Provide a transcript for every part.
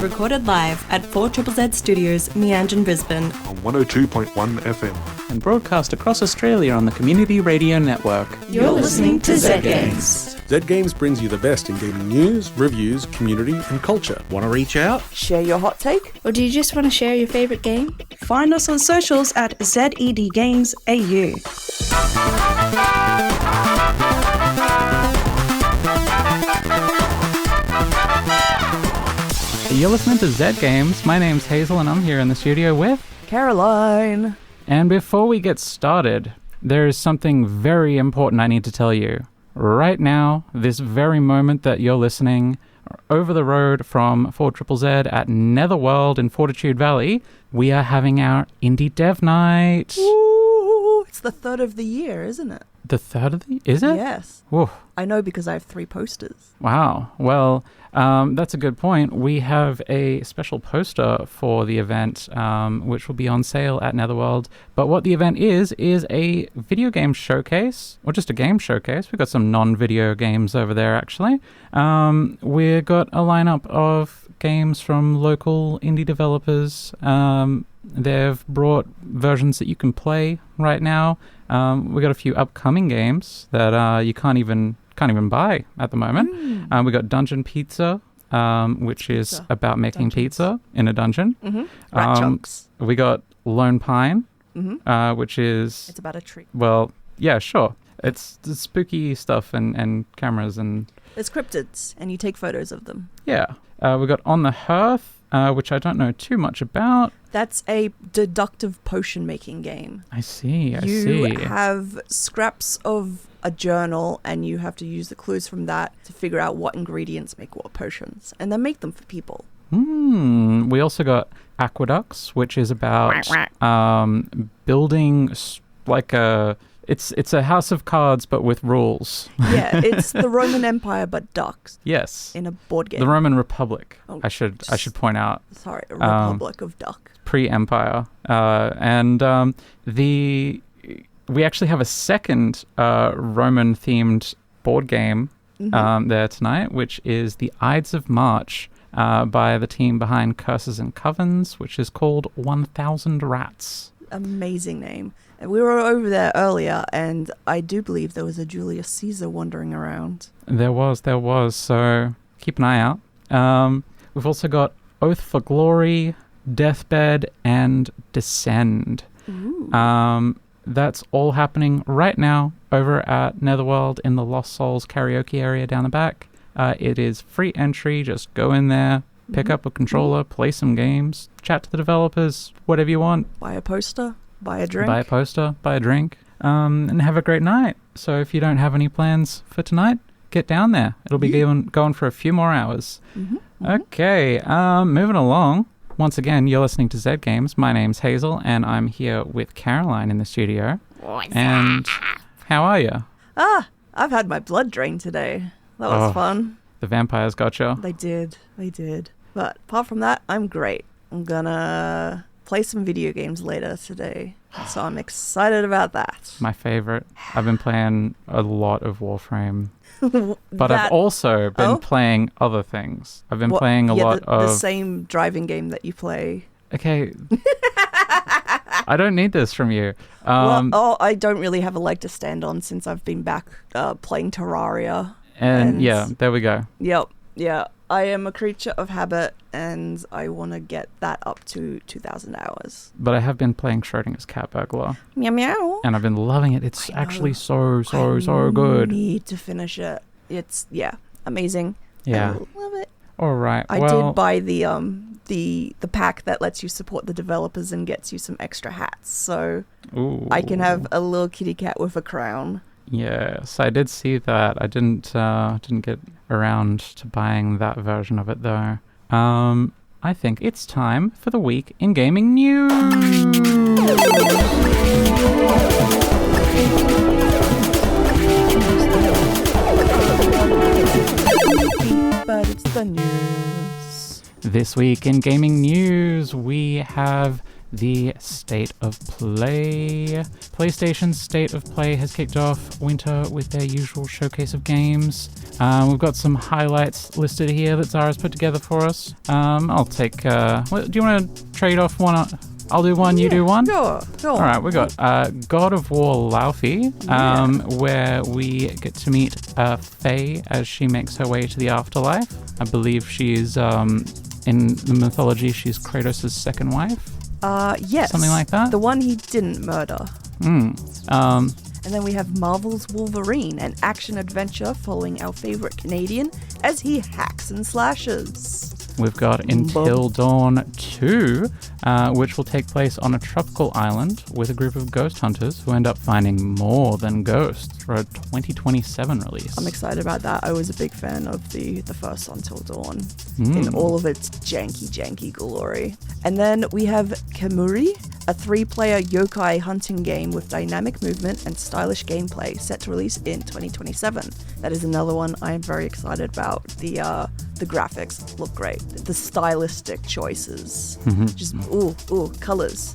recorded live at 4ZZZ Studios, Meanjin, Brisbane. On 102.1 FM. And broadcast across Australia on the Community Radio Network. You're listening to Zed Games. Zed Games brings you the best in gaming news, reviews, community and culture. Want to reach out? Share your hot take? Or do you just want to share your favourite game? Find us on socials at Zed Games AU. You're listening to Zed Games. My name's Hazel and I'm here in the studio with Caroline. And before we get started, there is something very important I need to tell you. Right now, this very moment that you're listening, over the road from 4ZZZ at Netherworld in Fortitude Valley, we are having our Indie Dev Night. Ooh, it's the third of the year, isn't it? The third of the... Is it? Yes. Whoa. I know because I have 3 posters. Wow. Well, that's a good point. We have a special poster for the event, which will be on sale at Netherworld. But what the event is a video game showcase, or just a game showcase. We've got some non-video games over there, actually. We've got a lineup of games from local indie developers. They've brought versions that you can play right now. We've got a few upcoming games that you can't even buy at the moment. We got Dungeon Pizza, which is about making pizza in a dungeon. Rat chunks. We got Lone Pine, which is... It's about a tree. Well, yeah, sure. It's spooky stuff and cameras and... There's cryptids, and you take photos of them. Yeah. We got On the Hearth, which I don't know too much about. That's a deductive potion-making game. I see. You have scraps of a journal, and you have to use the clues from that to figure out what ingredients make what potions, and then make them for people. We also got Aqueducts, which is about building like a... It's a house of cards, but with rules. Yeah, it's the Roman Empire, but ducks. Yes. In a board game. The Roman Republic, Oh, I should point out. Sorry, a Republic of Duck. Pre-Empire. We actually have a second Roman-themed board game there tonight, which is the Ides of March by the team behind Curses and Covens, which is called 1000 Rats. Amazing name. And we were over there earlier, and I do believe there was a Julius Caesar wandering around. There was. So keep an eye out. We've also got Oath for Glory, Deathbed, and Descend. That's all happening right now over at Netherworld in the Lost Souls karaoke area down the back. It is free entry. Just go in there, pick up a controller, play some games, chat to the developers, whatever you want. Buy a poster. Buy a drink. Buy a poster, buy a drink, and have a great night. So if you don't have any plans for tonight, get down there. It'll be going for a few more hours. Okay, moving along. Once again, you're listening to Zed Games. My name's Hazel, and I'm here with Caroline in the studio. And how are you? I've had my blood drained today. That was fun. The vampires got you. They did. But apart from that, I'm great. I'm gonna play some video games later today, so I'm excited about that. My favorite. I've been playing a lot of Warframe, but I've also been playing other things. I've been playing a lot of... the same driving game that you play. Okay. I don't need this from you. I don't really have a leg to stand on since I've been back playing Terraria. And yeah, there we go. Yep. Yeah. I am a creature of habit, and I want to get that up to 2,000 hours. But I have been playing Schrodinger's Cat Burglar. Meow meow. And I've been loving it. It's actually so good. I need to finish it. It's, amazing. Yeah. I love it. All right. I did buy the pack that lets you support the developers and gets you some extra hats. So I can have a little kitty cat with a crown. Yes, I did see that. I didn't get around to buying that version of it though. I think it's time for the week in gaming news. But it's the news. This week in gaming news, we have the State of Play. PlayStation's State of Play has kicked off winter with their usual showcase of games. We've got some highlights listed here that Zara's put together for us. I'll take... do you want to trade off one? I'll do one, you do one? Sure. All right, we got God of War Laufey, where we get to meet Faye as she makes her way to the afterlife. I believe she's, in the mythology, she's Kratos' second wife. Yes. Something like that? The one he didn't murder. And then we have Marvel's Wolverine, an action-adventure following our favorite Canadian as he hacks and slashes. We've got Until Dawn 2, which will take place on a tropical island with a group of ghost hunters who end up finding more than ghosts for a 2027 release. I'm excited about that. I was a big fan of the first Until Dawn in all of its janky glory. And then we have Kemuri, a 3-player yokai hunting game with dynamic movement and stylish gameplay set to release in 2027. That is another one I am very excited about. The graphics look great. The stylistic choices. Just, colors.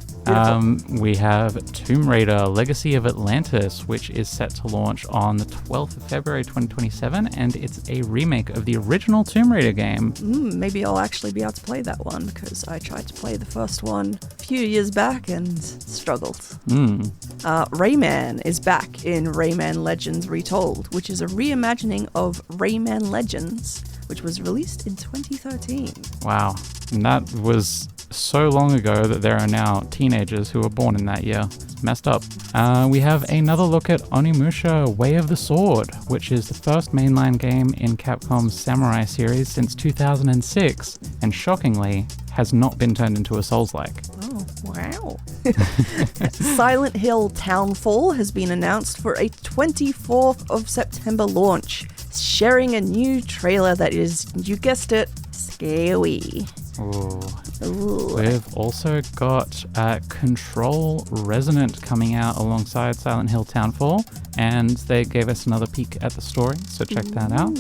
We have Tomb Raider Legacy of Atlantis, which is set to launch on the 12th of February 2027, and it's a remake of the original Tomb Raider game. Maybe I'll actually be able to play that one, because I tried to play the first one a few years back and struggled. Rayman is back in Rayman Legends Retold, which is a reimagining of Rayman Legends, which was released in 2013. Wow. And that was so long ago that there are now teenagers who were born in that year. It's messed up. We have another look at Onimusha Way of the Sword, which is the first mainline game in Capcom's Samurai series since 2006, and shockingly has not been turned into a Souls-like. Oh, wow. Silent Hill Townfall has been announced for a 24th of September launch, sharing a new trailer that is, you guessed it, scary. Ooh. We've also got Control Resonant coming out alongside Silent Hill Townfall, and they gave us another peek at the story, so check that out.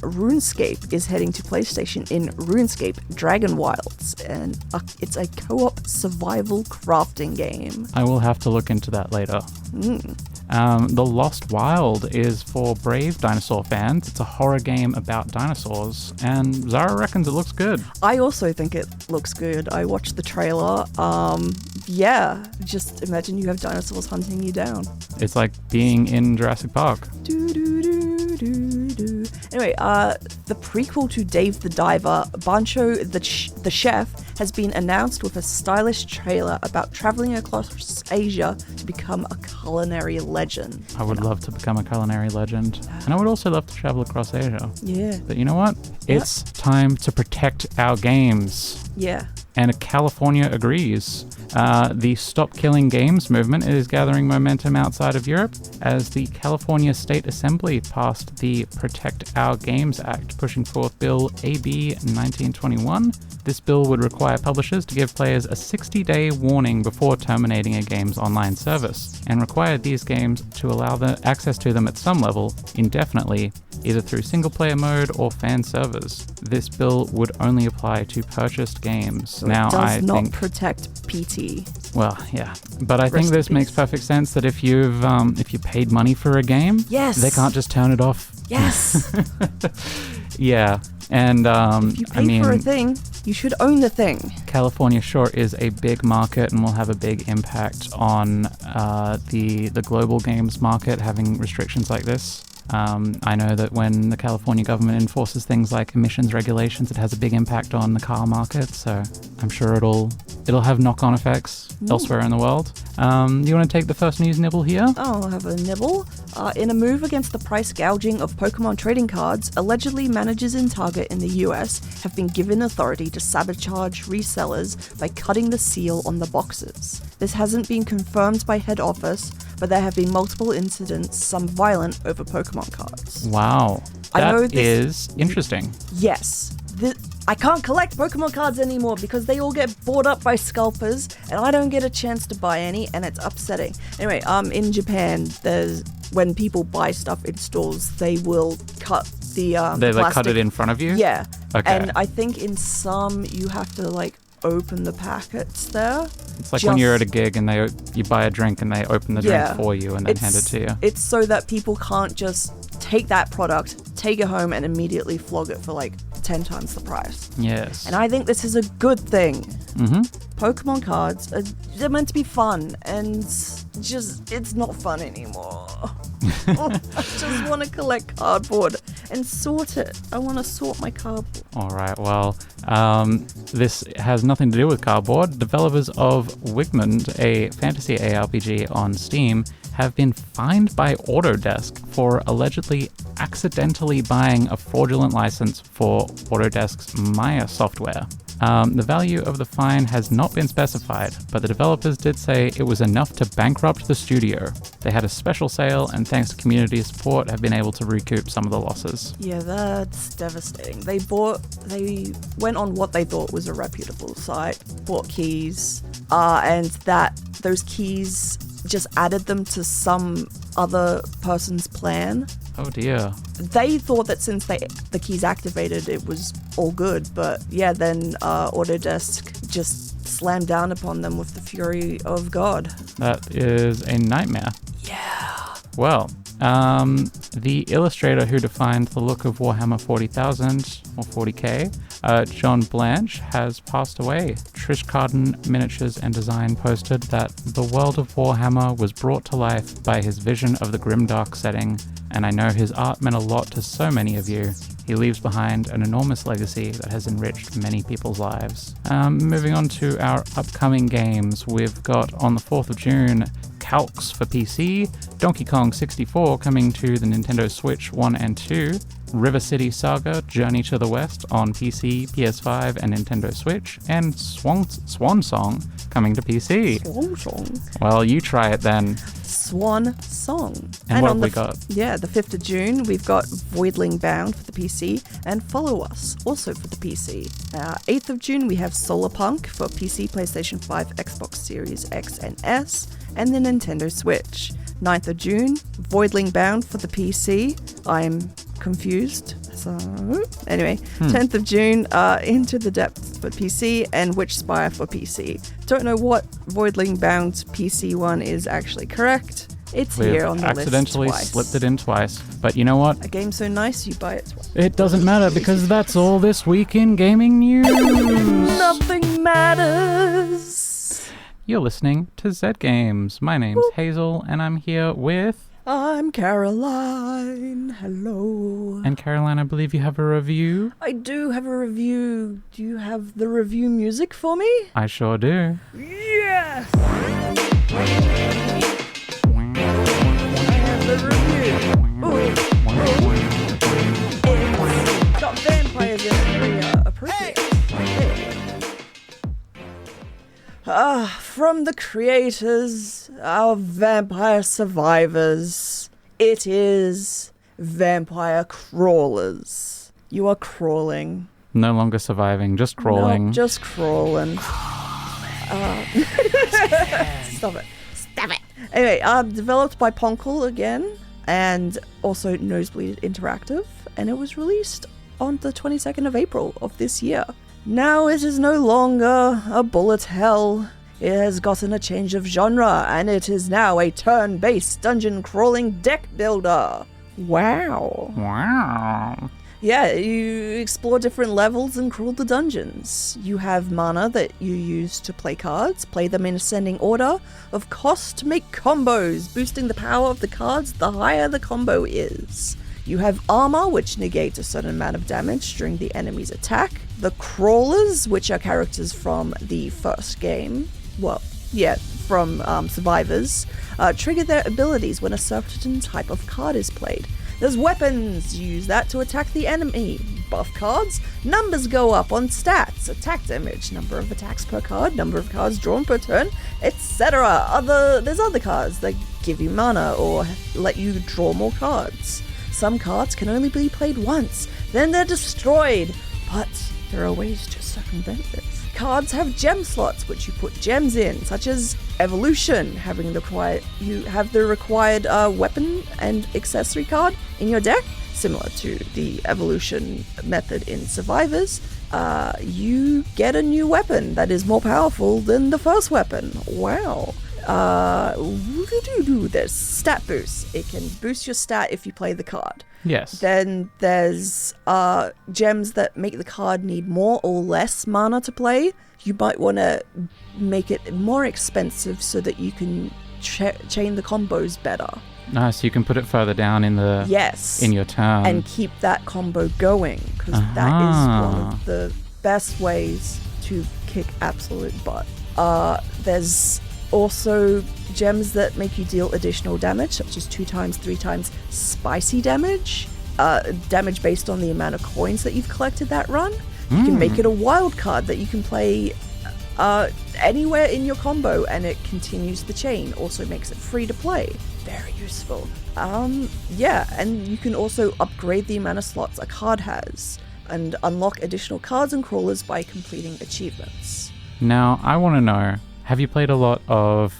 RuneScape is heading to PlayStation in RuneScape Dragon Wilds, and it's a co-op survival crafting game. I will have to look into that later. The Lost Wild is for brave dinosaur fans. It's a horror game about dinosaurs, and Zara reckons it looks good. I also think it looks good. I watched the trailer. Just imagine you have dinosaurs hunting you down. It's like being in Jurassic Park. Anyway, the prequel to Dave the Diver, Bancho the Chef, has been announced with a stylish trailer about traveling across Asia to become a culinary legend. I would love to become a culinary legend. And I would also love to travel across Asia. Yeah. But you know what? It's time to protect our games. Yeah. And California agrees. The Stop Killing Games movement is gathering momentum outside of Europe as the California State Assembly passed the Protect Our Games Act, pushing forth Bill AB 1921. This bill would require publishers to give players a 60-day warning before terminating a game's online service, and require these games to allow the access to them at some level indefinitely, either through single-player mode or fan servers. This bill would only apply to purchased games. So now, it does I not think, protect PT. Well, yeah, but I think this makes perfect sense that if you paid money for a game, yes, they can't just turn it off. Yes. Yeah, and if you pay for a thing, you should own the thing. California sure is a big market and will have a big impact on the global games market having restrictions like this. I know that when the California government enforces things like emissions regulations, it has a big impact on the car market, so I'm sure it'll have knock-on effects elsewhere in the world. Do you want to take the first news nibble here? I'll have a nibble. In a move against the price gouging of Pokemon trading cards, allegedly managers in Target in the US have been given authority to sabotage resellers by cutting the seal on the boxes. This hasn't been confirmed by head office, but there have been multiple incidents, some violent, over Pokemon cards. Wow. That is interesting. Yes. I can't collect Pokemon cards anymore because they all get bought up by scalpers and I don't get a chance to buy any, and it's upsetting. Anyway, in Japan, when people buy stuff in stores, they will cut the they plastic. cut it in front of you? Yeah. Okay. And I think in some you have to open the packets there. It's like when you're at a gig and you buy a drink and they open the drink for you and then hand it to you. It's so that people can't just take that product, take it home, and immediately flog it for like 10 times the price. Yes. And I think this is a good thing. Mm-hmm. Pokemon cards, they're meant to be fun, and it's not fun anymore. I just want to collect cardboard and sort it. I want to sort my cardboard. All right, well, this has nothing to do with cardboard. Developers of Wigmund, a fantasy ARPG on Steam, have been fined by Autodesk for allegedly accidentally buying a fraudulent license for Autodesk's Maya software. The value of the fine has not been specified, but the developers did say it was enough to bankrupt the studio. They had a special sale, and thanks to community support, have been able to recoup some of the losses. Yeah, that's devastating. They went on what they thought was a reputable site, bought keys, and those keys just added them to some other person's plan. Oh dear. They thought that since the keys activated, it was all good, but yeah, then Autodesk just slammed down upon them with the fury of God. That is a nightmare. Yeah. Well, the illustrator who defined the look of Warhammer 40,000 or 40k, John Blanche, has passed away. Trish Carden Miniatures and Design posted that the world of Warhammer was brought to life by his vision of the grimdark setting, and I know his art meant a lot to so many of you. He leaves behind an enormous legacy that has enriched many people's lives. Moving on to our upcoming games, we've got on the 4th of June, Calcs for PC, Donkey Kong 64 coming to the Nintendo Switch 1 and 2, River City Saga Journey to the West on PC, PS5 and Nintendo Switch, and Swan Song coming to PC. Swan Song? Well, you try it then. Swan Song. And what have we got? Yeah, the 5th of June, we've got Voidling Bound for the PC and Follow Us, also for the PC. 8th of June, we have Solarpunk for PC, PlayStation 5, Xbox Series X and S, and the Nintendo Switch. 9th of June, Voidling Bound for the PC. I'm confused. So, anyway, 10th of June, Into the Depths for PC and Witchspire for PC. Don't know what Voidling Bound PC one is actually correct. It's here on the list accidentally twice. slipped it in twice. But you know what? A game so nice, you buy it twice. It doesn't matter because that's all this week in gaming news. Nothing matters. You're listening to Zed Games. My name's Hazel, and I'm here with... I'm Caroline. Hello. And Caroline, I believe you have a review? I do have a review. Do you have the review music for me? I sure do. Yes! I have the review. Ooh. It's got vampires in it. Very appropriate. From the creators, our vampire survivors, it is Vampire Crawlers. You are crawling. No longer surviving, just crawling. No, just crawling. Stop it. Anyway, developed by Poncle again, and also Nosebleed Interactive, and it was released on the 22nd of April of this year. Now it is no longer a bullet hell. It has gotten a change of genre, and it is now a turn-based dungeon crawling deck builder. Wow. Wow. Yeah, you explore different levels and crawl the dungeons. You have mana that you use to play cards, play them in ascending order of cost to make combos, boosting the power of the cards the higher the combo is. You have armor, which negates a certain amount of damage during the enemy's attack. The crawlers, which are characters from the first game, from Survivors, trigger their abilities when a certain type of card is played. There's weapons, use that to attack the enemy. Buff cards, numbers go up on stats, attack damage, number of attacks per card, number of cards drawn per turn, etc. There's other cards that give you mana or let you draw more cards. Some cards can only be played once, then they're destroyed, but there are ways to circumvent this. Cards have gem slots, which you put gems in, such as Evolution, you have the required weapon and accessory card in your deck. similar to the evolution method in Survivors, you get a new weapon that is more powerful than the first weapon. Wow. There's stat boosts. It can boost your stat if you play the card. Yes. Then there's gems that make the card need more or less mana to play. You might want to make it more expensive so that you can chain the combos better. Nice. You can put it further down in the in your turn and keep that combo going, because that is one of the best ways to kick absolute butt. There's also gems that make you deal additional damage, such as 2 times, 3 times spicy damage. Damage based on the amount of coins that you've collected that run. You can make it a wild card that you can play anywhere in your combo, and it continues the chain. Also makes it free to play. Very useful. And you can also upgrade the amount of slots a card has and unlock additional cards and crawlers by completing achievements. Now, I want to know, have you played a lot of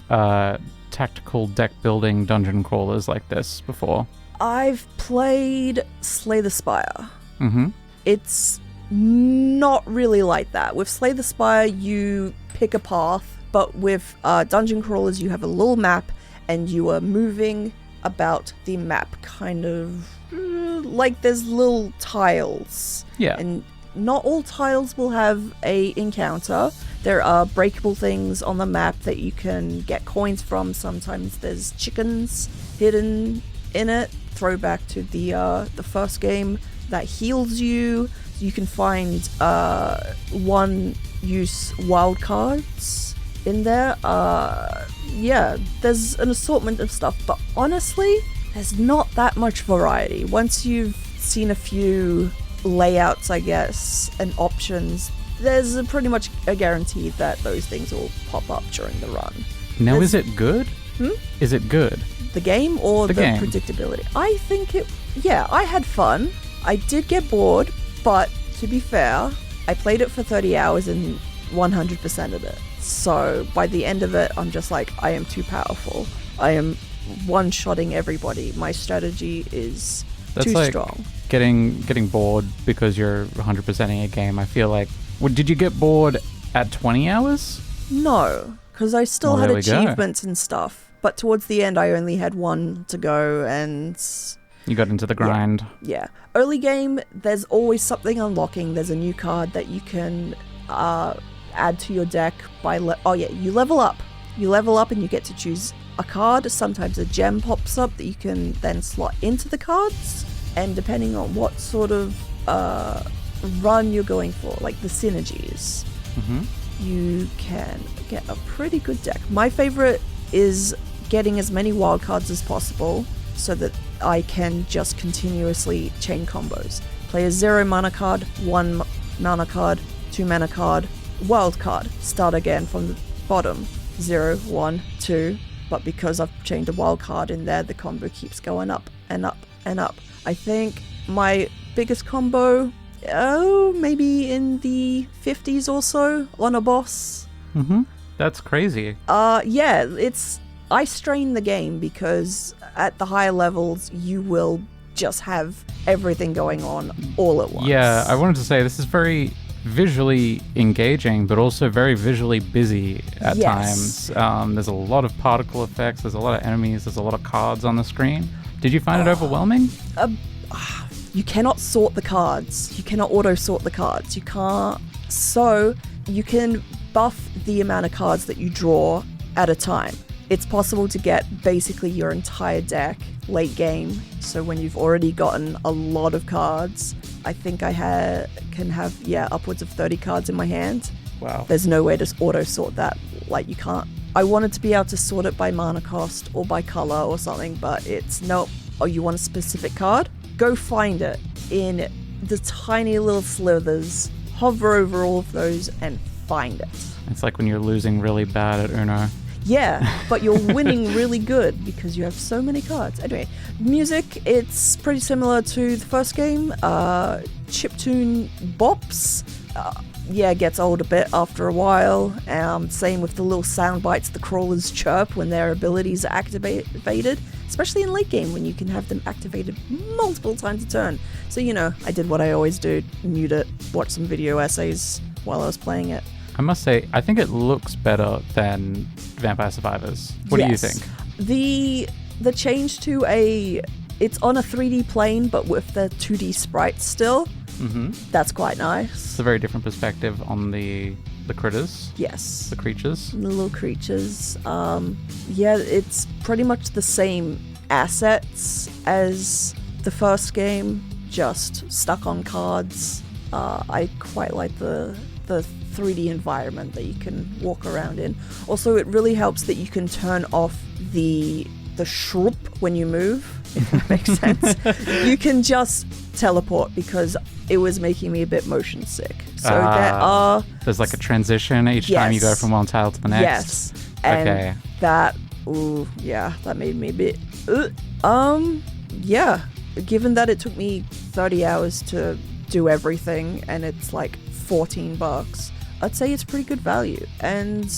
tactical deck building dungeon crawlers like this before? I've played Slay the Spire. Mm-hmm. It's not really like that. With Slay the Spire, you pick a path, but with dungeon crawlers, you have a little map, and you are moving about the map, kind of like there's little tiles. Yeah. And not all tiles will have a encounter. There are breakable things on the map that you can get coins from. Sometimes there's chickens hidden in it. Throwback to the first game that heals you. You can find one-use wildcards in there. There's an assortment of stuff, but honestly, there's not that much variety. Once you've seen a few layouts, I guess, and options, there's pretty much a guarantee that those things will pop up during the run. Now, is it good? Is it good? The game or the game. predictability? I think I had fun. I did get bored, but to be fair, I played it for 30 hours and 100% of it. So by the end of it, I'm just like, I am too powerful. I am one-shotting everybody. My strategy is too strong. Getting bored because you're 100%ing a game. I feel like, did you get bored at 20 hours? No, because I still had achievements and stuff. But towards the end, I only had one to go, and you got into the grind. Yeah. Early game, there's always something unlocking. There's a new card that you can add to your deck by you level up. You level up and you get to choose a card. Sometimes a gem pops up that you can then slot into the cards, and depending on what sort of run you're going for, like the synergies, you can get a pretty good deck. My favorite is getting as many wildcards as possible so that I can just continuously chain combos. Play a 0 mana card, 1 mana card, 2 mana card, wild card. Start again from the bottom. 0, 1, 2. But because I've chained a wild card in there, the combo keeps going up and up and up. I think my biggest combo, maybe in the 50s or so on a boss. That's crazy. I strain the game because at the higher levels, you will just have everything going on all at once. Yeah, I wanted to say this is very visually engaging, but also very visually busy at times. There's a lot of particle effects, there's a lot of enemies, there's a lot of cards on the screen. Did you find it overwhelming? You cannot sort the cards. You cannot auto-sort the cards. You can't. So you can buff the amount of cards that you draw at a time. It's possible to get basically your entire deck late game. So when you've already gotten a lot of cards, I think I can have upwards of 30 cards in my hand. Wow. There's no way to auto-sort that. Like, you can't. I wanted to be able to sort it by mana cost or by color or something, but it's nope. Oh, you want a specific card? Go find it in the tiny little slithers. Hover over all of those and find it. It's like when you're losing really bad at Uno. Yeah, but you're winning really good because you have so many cards. Anyway, music, it's pretty similar to the first game. Chiptune bops. Gets old a bit after a while. Same with the little sound bites the crawlers chirp when their abilities are activated. especially in late game when you can have them activated multiple times a turn. So, I did what I always do, mute it, watch some video essays while I was playing it. I must say, I think it looks better than Vampire Survivors. What do you think? The change to it's on a 3D plane, but with the 2D sprites still. That's quite nice. It's a very different perspective on the critters. Yes. The creatures. The little creatures. It's pretty much the same assets as the first game, just stuck on cards. I quite like the 3D environment that you can walk around in. Also, it really helps that you can turn off the shroop when you move, if that makes sense. You can just teleport because it was making me a bit motion sick. So there's like a transition each time you go from one tile to the next. Yes. And that made me a bit given that it took me 30 hours to do everything and it's like $14, I'd say it's pretty good value. And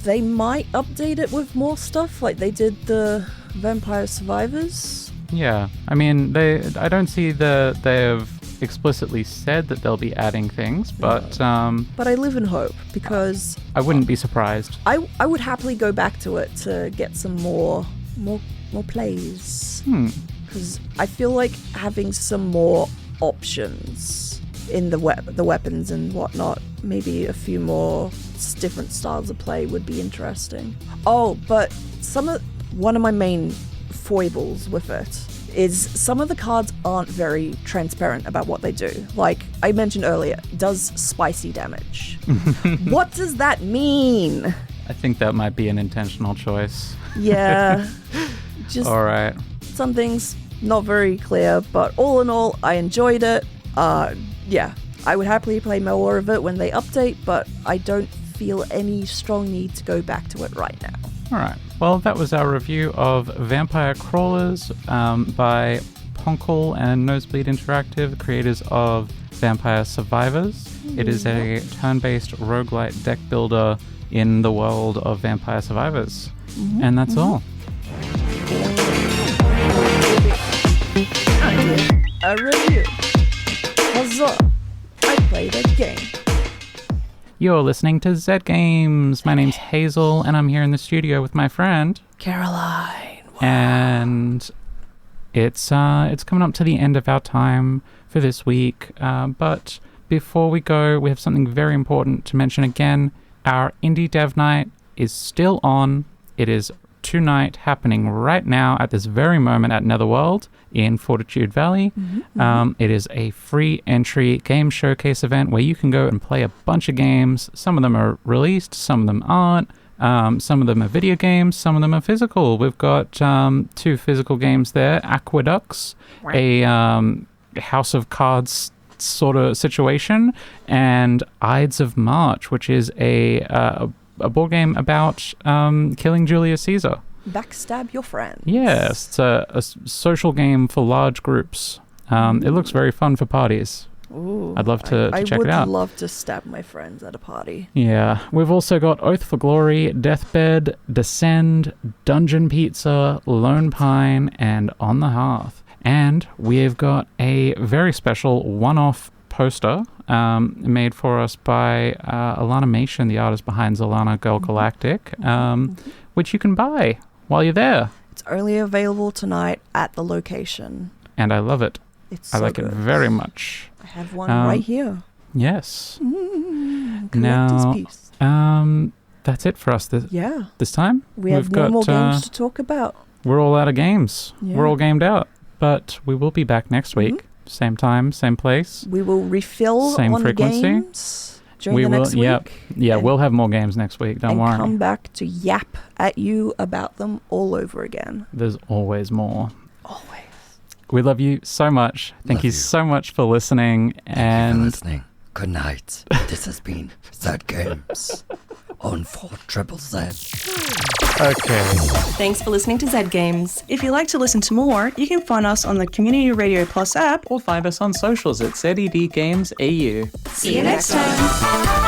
they might update it with more stuff like they did the Vampire Survivors. Yeah, I mean, I don't see they have explicitly said that they'll be adding things, but I live in hope because I wouldn't be surprised. I would happily go back to it to get some more plays. Because I feel like having some more options in the weapons and whatnot, maybe a few more different styles of play would be interesting. Oh, but one of my main foibles with it is some of the cards aren't very transparent about what they do. Like I mentioned earlier, does spicy damage. What does that mean? I think that might be an intentional choice. Yeah. Just all right. Some things not very clear, but all in all, I enjoyed it. I would happily play more of it when they update, but I don't feel any strong need to go back to it right now. All right. Well, that was our review of Vampire Crawlers by Poncle and Nosebleed Interactive, creators of Vampire Survivors. It is a turn-based roguelite deck builder in the world of Vampire Survivors. And that's all. I did a review. Huzzah! I played a game. You're listening to Zed Games. My name's Hazel, and I'm here in the studio with my friend Caroline. Wow. And it's coming up to the end of our time for this week. But before we go, we have something very important to mention again. Our Indie Dev Night is still on. It is tonight, happening right now at this very moment at Netherworld in Fortitude Valley. It is a free entry game showcase event where you can go and play a bunch of games. Some of them are released, some of them aren't. Some of them are video games, some of them are physical. We've got 2 physical games there. Aqueducts, a House of Cards sort of situation, and Ides of March, which is a board game about killing Julius Caesar. Backstab your friends. Yes, it's a social game for large groups. It looks very fun for parties. Ooh, I'd love to check it out. I would love to stab my friends at a party. Yeah. We've also got Oath for Glory, Deathbed, Descend, Dungeon Pizza, Lone Pine, and On the Hearth. And we've got a very special one-off poster made for us by Alana Mation, the artist behind Zolana Girl Galactic, which you can buy while you're there. It's only available tonight at the location. And I love it. I like it very much. I have one right here. Yes. Collector's piece. That's it for us this time. We have no more games to talk about. We're all out of games. Yeah. We're all gamed out. But we will be back next week. Same time, same place. We will refill same on frequency. Games during the next week. Yeah, we'll have more games next week. Don't worry. And come back to yap at you about them all over again. There's always more. Always. We love you so much. Thank you so much for listening. Thank you for listening. Good night. This has been Zed Games on 4ZZZ. Okay. Thanks for listening to Zed Games. If you'd like to listen to more, you can find us on the Community Radio Plus app Or find us on socials at ZED Games AU. See you next time.